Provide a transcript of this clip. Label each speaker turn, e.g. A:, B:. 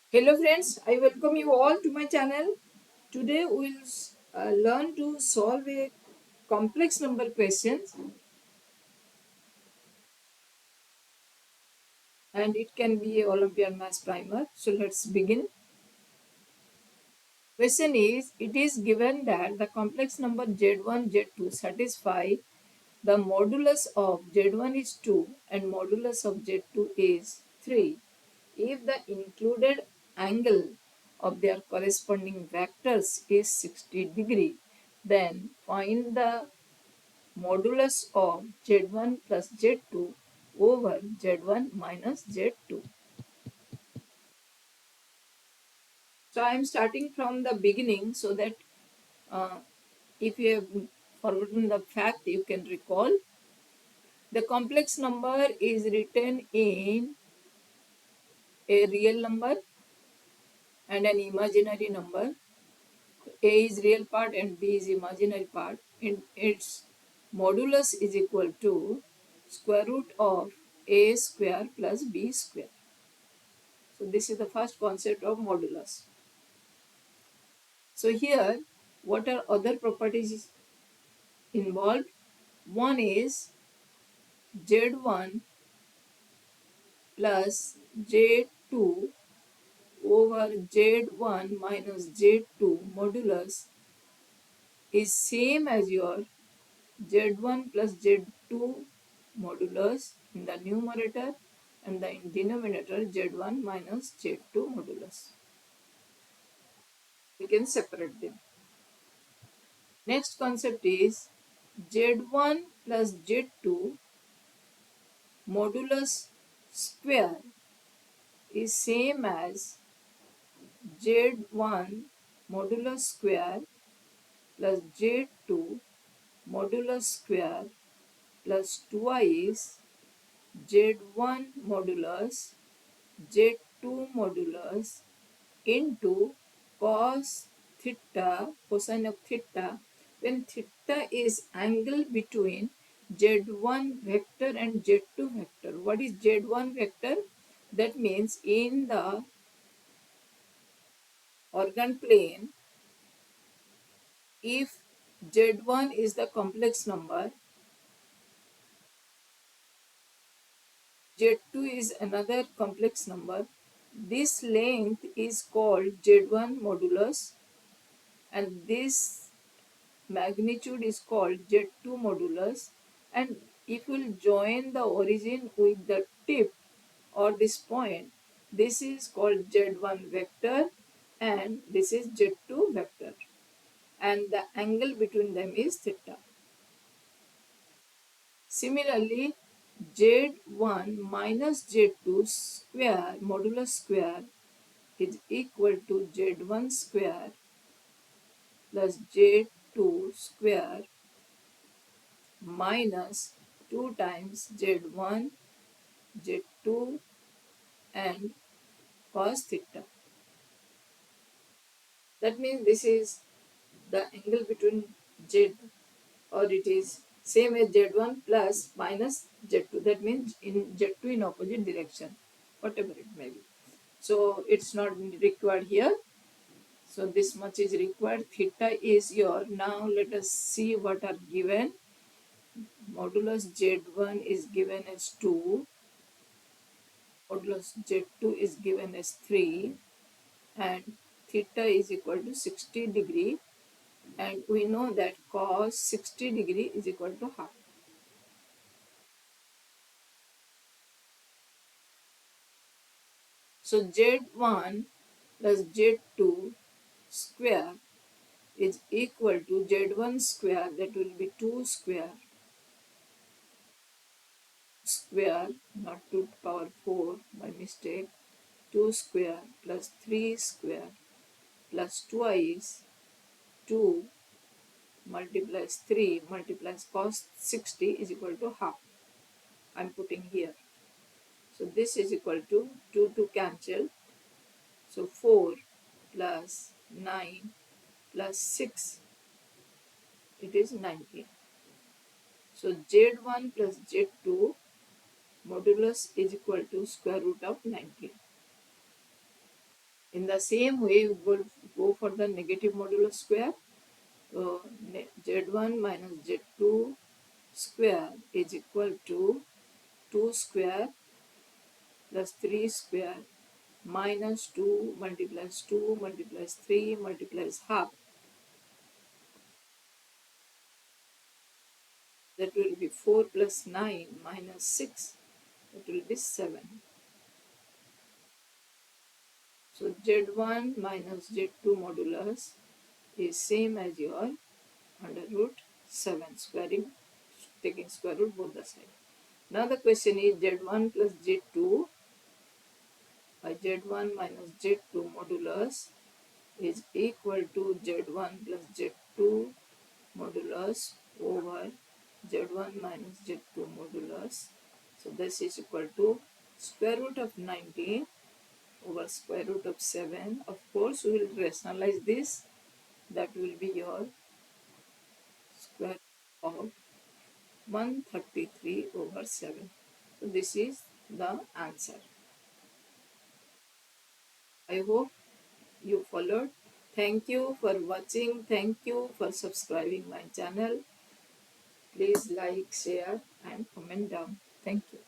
A: Hello friends, I welcome you all to my channel. Today we will learn to solve a complex number questions, and it can be a Olympiad Maths Primer. So let's begin. Question is, it is given that the complex number Z1, Z2 satisfy the modulus of Z1 is 2 and modulus of Z2 is 3. If the included angle of their corresponding vectors is 60 degree, then find the modulus of Z1 plus Z2 over Z1 minus Z2. So I am starting from the beginning so that uh, if you have forgotten the fact, you can recall. The complex number is written in a real number and an imaginary number. A is real part and B is imaginary part. In its modulus is equal to square root of A square plus B square. So this is the first concept of modulus. So here, what are other properties involved? One is Z1 plus Z2 over Z1 minus Z2 modulus is same as your Z1 plus Z2 modulus in the numerator and the denominator Z1 minus Z2 modulus. We can separate them. Next concept is Z1 plus Z2 modulus square is same as Z1 modulus square plus Z2 modulus square plus twice Z1 modulus Z2 modulus into cos theta cosine of theta when theta is angle between Z1 vector and Z2 vector. What is Z1 vector? That means in the organ plane, if Z1 is the complex number, Z2 is another complex number, this length is called Z1 modulus and this magnitude is called Z2 modulus, and if we'll join the origin with the tip or this point, this is called Z1 vector and this is Z2 vector, and the angle between them is theta. Similarly, Z1 minus Z2 square modulus square is equal to Z1 square plus Z2 square minus 2 times Z1, Z2 and cos theta. That means this is the angle between Z, or it is same as Z1 plus minus Z2. That means in Z2 in opposite direction, whatever it may be. So it's not required here. So this much is required. Theta is your. Now let us see what are given. Modulus Z1 is given as 2. Modulus Z2 is given as 3. And theta is equal to 60 degree. And we know that cos 60 degree is equal to half. So Z1 plus Z2 square is equal to Z1 square, that will be 2 square, not 2 to power 4 by mistake, 2 square plus 3 square plus twice 2 multiplies 3 multiplies cos 60 is equal to half. I am putting here. So this is equal to 2 to cancel. So 4 plus 9 plus 6, it is 19. So Z1 plus Z2 modulus is equal to square root of 19. the same way, we will go for the negative modulo square. So z1 minus z2 square is equal to 2 square plus 3 square minus 2 multiplies 3 multiplies half. That will be 4 plus 9 minus 6. That will be 7. So z1 minus z2 modulus is same as your under root 7 squaring, taking square root both the sides. Now the question is z1 plus z2 by z1 minus z2 modulus is equal to z1 plus z2 modulus over z1 minus z2 modulus. So this is equal to square root of 19 over square root of 7. Of course, we will rationalize this. That will be your square of 133 over 7. So this is the answer. I hope you followed. Thank you for watching. Thank you for subscribing my channel. Please like, share and comment down. Thank you.